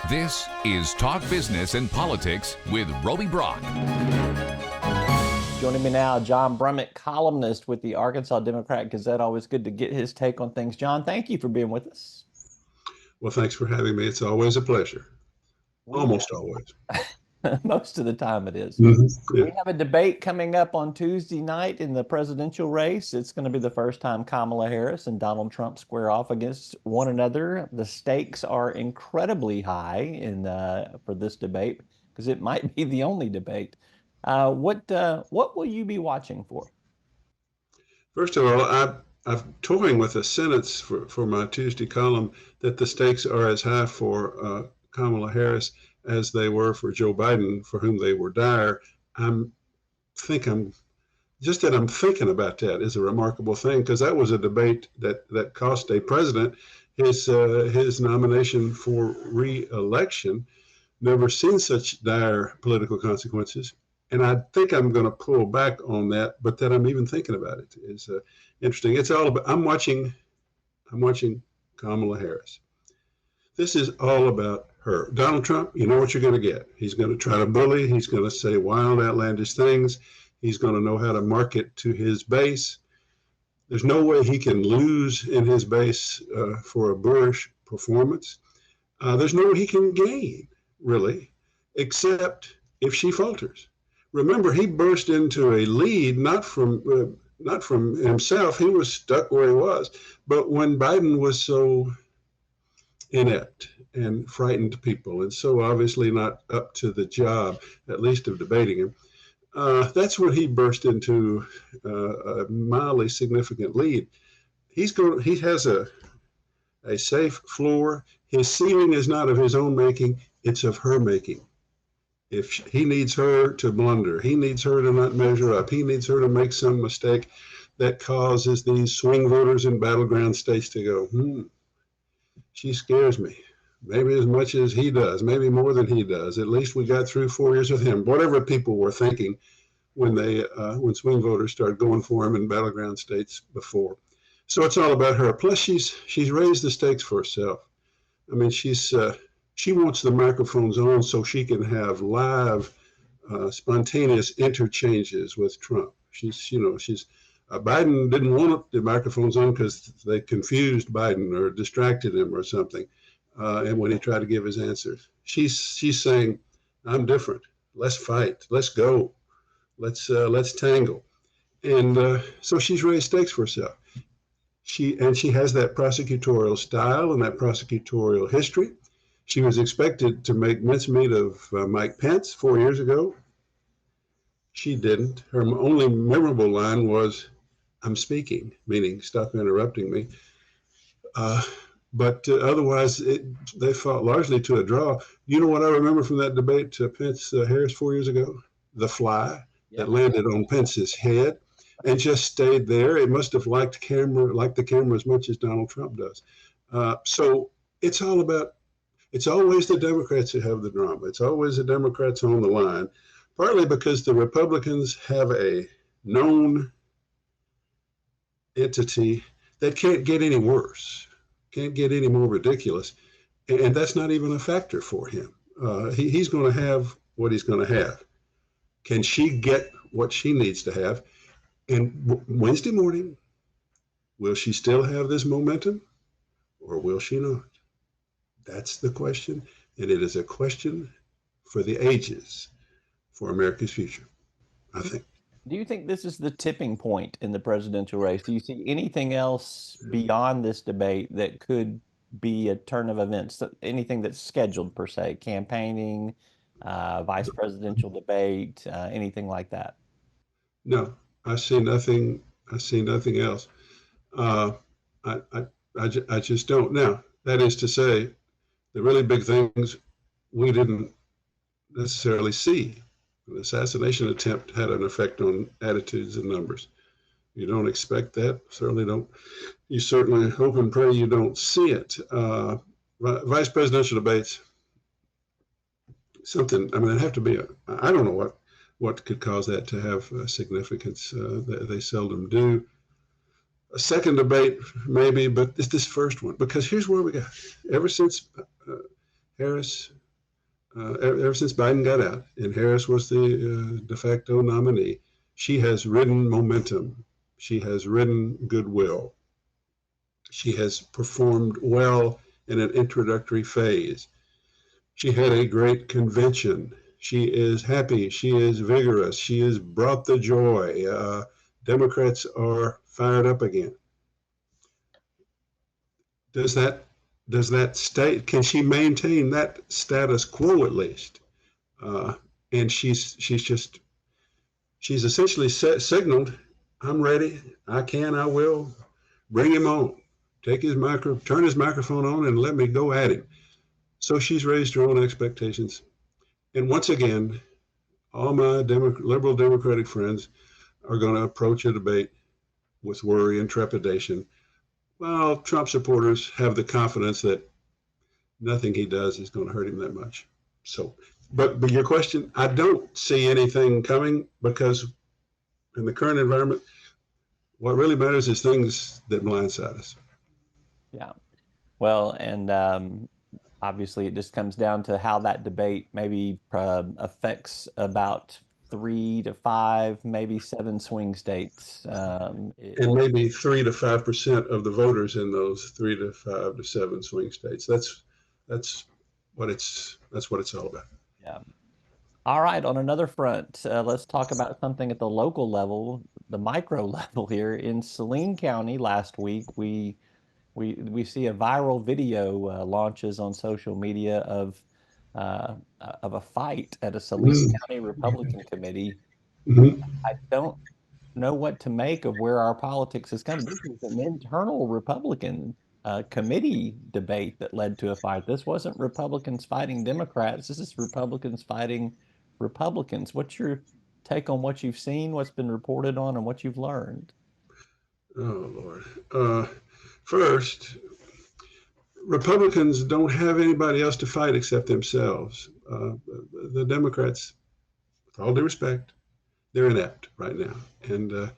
This is Talk Business and Politics with Roby Brock. Joining me now, John Brummett, columnist with the Arkansas Democrat-Gazette. Always good to get his take on things. John, thank you for being with us. Well, thanks for having me. It's always a pleasure. Almost always. Most of the time it is. Mm-hmm. Yeah. We have a debate coming up on Tuesday night in the presidential race. It's going to be the first time Kamala Harris and Donald Trump square off against one another. The stakes are incredibly high for this debate because it might be the only debate. What will you be watching for? First of all, I'm toying with a sentence for my Tuesday column that the stakes are as high for Kamala Harris as they were for Joe Biden, for whom they were dire. I'm thinking about that is a remarkable thing, because that was a debate that cost a president his nomination for re-election. Never seen such dire political consequences. And I think I'm going to pull back on that, but that I'm even thinking about it is interesting. It's all about, I'm watching Kamala Harris. This is all about her. Donald Trump, you know what you're going to get. He's going to try to bully. He's going to say wild, outlandish things. He's going to know how to market to his base. There's no way he can lose in his base for a bullish performance. There's no way he can gain, really, except if she falters. Remember, he burst into a lead, not from himself. He was stuck where he was. But when Biden was so inept and frightened people, and so obviously not up to the job, at least of debating him, that's when he burst into a mildly significant lead. He has a safe floor. His ceiling is not of his own making, it's of her making. If he needs her to blunder, he needs her to not measure up, he needs her to make some mistake that causes these swing voters in battleground states to go, she scares me. Maybe as much as he does, maybe more than he does. At least we got through 4 years with him. Whatever people were thinking when swing voters started going for him in battleground states before. So it's all about her. Plus, she's raised the stakes for herself. I mean, she wants the microphones on so she can have live, spontaneous interchanges with Trump. Biden didn't want the microphones on because they confused Biden or distracted him or something. And when he tried to give his answers, she's saying, "I'm different. Let's fight. Let's go. Let's tangle." And so she's raised stakes for herself. She has that prosecutorial style and that prosecutorial history. She was expected to make mincemeat of Mike Pence 4 years ago. She didn't. Her only memorable line was, "I'm speaking," meaning stop interrupting me. But otherwise, they fought largely to a draw. You know what I remember from that debate to Pence-Harris 4 years ago? The fly that landed on Pence's head and just stayed there. It must have liked the camera as much as Donald Trump does. So it's always the Democrats who have the drama. It's always the Democrats on the line, partly because the Republicans have a known entity that can't get any worse, can't get any more ridiculous. And that's not even a factor for him. He's going to have what he's going to have. Can she get what she needs to have? And Wednesday morning, will she still have this momentum or will she not? That's the question, and it is a question for the ages for America's future, I think. Do you think this is the tipping point in the presidential race? Do you see anything else beyond this debate that could be a turn of events? Anything that's scheduled per se, campaigning, vice presidential debate, anything like that? No, I see nothing. I see nothing else. I just don't. Now, that is to say, the really big things we didn't necessarily see. The assassination attempt had an effect on attitudes and numbers. You don't expect that. Certainly don't. You certainly hope and pray you don't see it. Vice presidential debates, it'd have to be, I don't know what could cause that to have significance. They seldom do. A second debate, maybe, but it's this first one, because here's where we got. Ever since Harris ever since Biden got out and Harris was the de facto nominee, she has ridden momentum. She has ridden goodwill. She has performed well in an introductory phase. She had a great convention. She is happy. She is vigorous. She has brought the joy. Democrats are fired up again. Does that state? Can she maintain that status quo at least? And she's essentially signaled, "I'm ready. I can. I will. Bring him on. Turn his microphone on, and let me go at him." So she's raised her own expectations. And once again, all my liberal Democratic friends are going to approach a debate with worry and trepidation, while Trump supporters have the confidence that nothing he does is going to hurt him that much. So, but your question, I don't see anything coming, because in the current environment, what really matters is things that blindside us. Yeah. Well, and obviously it just comes down to how that debate maybe affects about 3 to 5, maybe 7 swing states. And maybe 3 to 5% of the voters in those 3 to 5 to 7 swing states. That's what it's all about. Yeah. All right. On another front, let's talk about something at the local level, the micro level here in Saline County. Last week, we see a viral video launches on social media of a fight at a Saline County Republican committee. I don't know what to make of where our politics is coming. This is an internal Republican committee debate that led to a fight. This wasn't Republicans fighting Democrats. This is Republicans fighting Republicans. What's your take on what you've seen, what's been reported on, and what you've learned? Oh, Lord. First, Republicans don't have anybody else to fight except themselves. The Democrats, with all due respect, they're inept right now, and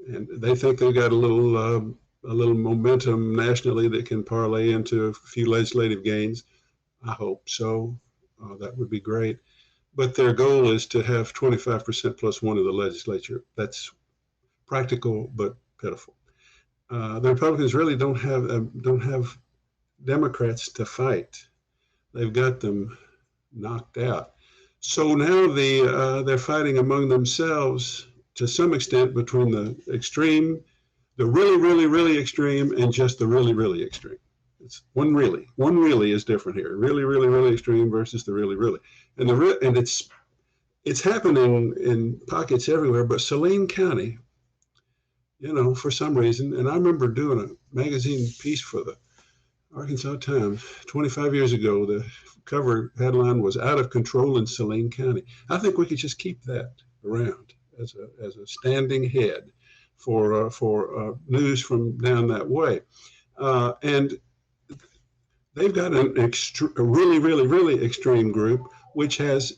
they think they've got a little momentum nationally that can parlay into a few legislative gains. I hope so. That would be great. But their goal is to have 25% plus one of the legislature. That's practical but pitiful. The Republicans really don't have Democrats to fight. They've got them knocked out. So now they're fighting among themselves to some extent between the extreme, the really, really, really extreme, and just the really, really extreme. It's one really is different here. Really, really, really extreme versus the really, really, and it's happening in pockets everywhere. But Saline County, for some reason, and I remember doing a magazine piece for the Arkansas Times 25 years ago. The cover headline was "Out of Control in Saline County." I think we could just keep that around as a standing head for news from down that way. And they've got a really, really, really extreme group, which has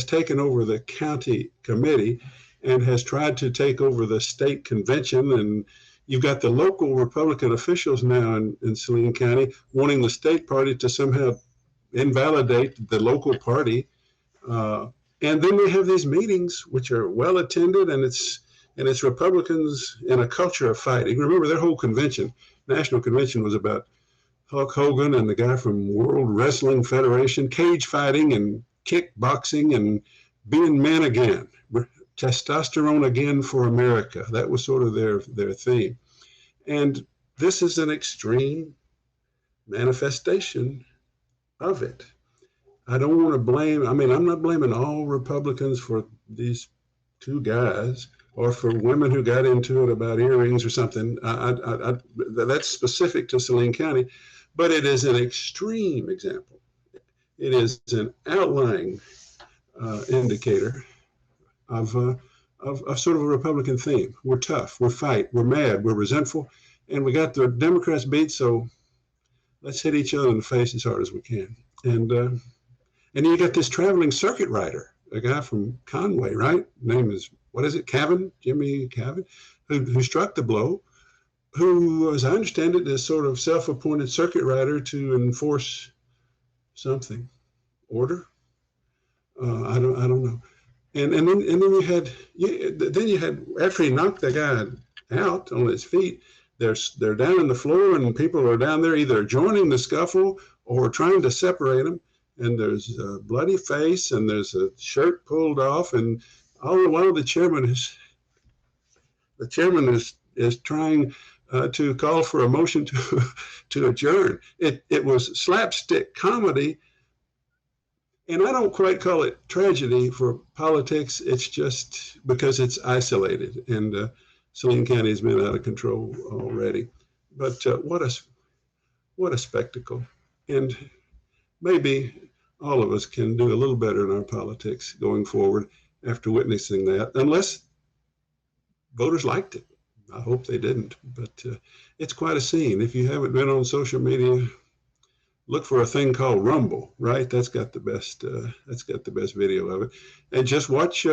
taken over the county committee and has tried to take over the state convention. And you've got the local Republican officials now in Saline County wanting the state party to somehow invalidate the local party. And then we have these meetings, which are well attended, and it's Republicans in a culture of fighting. Remember, their whole national convention, was about Hulk Hogan and the guy from World Wrestling Federation, cage fighting and kickboxing and being men again. Testosterone again for America. That was sort of their theme. And this is an extreme manifestation of it. I don't want to blame, I'm not blaming all Republicans for these two guys or for women who got into it about earrings or something. That's specific to Saline County, but it is an extreme example. It is an outlying indicator of sort of a Republican theme. We're tough, we're fight, we're mad, we're resentful, and we got the Democrats beat, so let's hit each other in the face as hard as we can. And then you got this traveling circuit rider, a guy from Conway, right? Name is, Jimmy Cavan, who struck the blow, who, as I understand it, is sort of self-appointed circuit rider to enforce something, order. I don't know. And then you had after he knocked the guy out on his feet, they're down on the floor, and people are down there either joining the scuffle or trying to separate them. And there's a bloody face, and there's a shirt pulled off, and all the while the chairman is trying to call for a motion to adjourn. It was slapstick comedy, and I don't quite call it tragedy for politics. It's just because it's isolated, and Saline County has been out of control already. But what a spectacle! And maybe all of us can do a little better in our politics going forward after witnessing that, unless voters liked it. I hope they didn't, but it's quite a scene. If you haven't been on social media, look for a thing called Rumble, right? That's got the best video of it. And just watch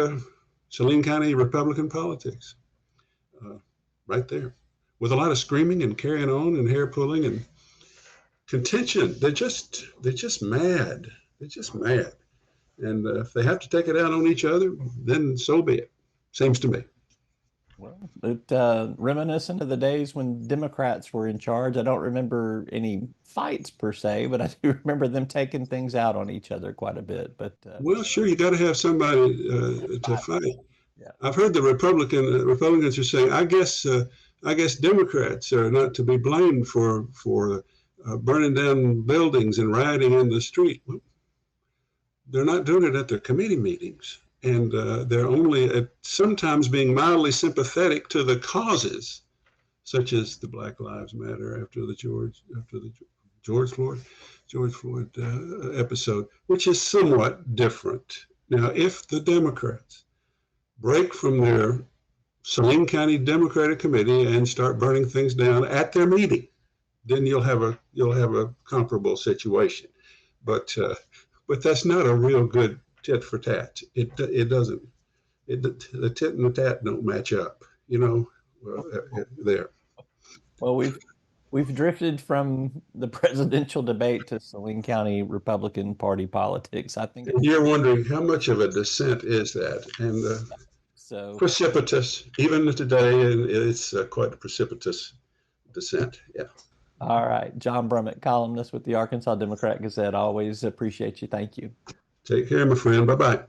Saline County Republican politics right there, with a lot of screaming and carrying on and hair pulling and contention. They're just mad. They're just mad. And if they have to take it out on each other, then so be it. Seems to me. Well, it reminiscent of the days when Democrats were in charge. I don't remember any fights per se, but I do remember them taking things out on each other quite a bit. But well, sure, you got to have somebody to fight. Yeah. I've heard the Republicans are saying, I guess Democrats are not to be blamed for burning down buildings and rioting in the street. Well, they're not doing it at their committee meetings. And they're only sometimes being mildly sympathetic to the causes, such as the Black Lives Matter after the George Floyd episode, which is somewhat different. Now, if the Democrats break from their Saline County Democratic Committee and start burning things down at their meeting, then you'll have a comparable situation. But that's not a real good tit for tat. It doesn't. The tit and the tat don't match up. There. Well, we've drifted from the presidential debate to Saline County Republican Party politics. I think you're wondering how much of a descent is that, and so precipitous. Even today, it's quite a precipitous descent. Yeah. All right, John Brummett, columnist with the Arkansas Democrat Gazette. Always appreciate you. Thank you. Take care, my friend. Bye-bye.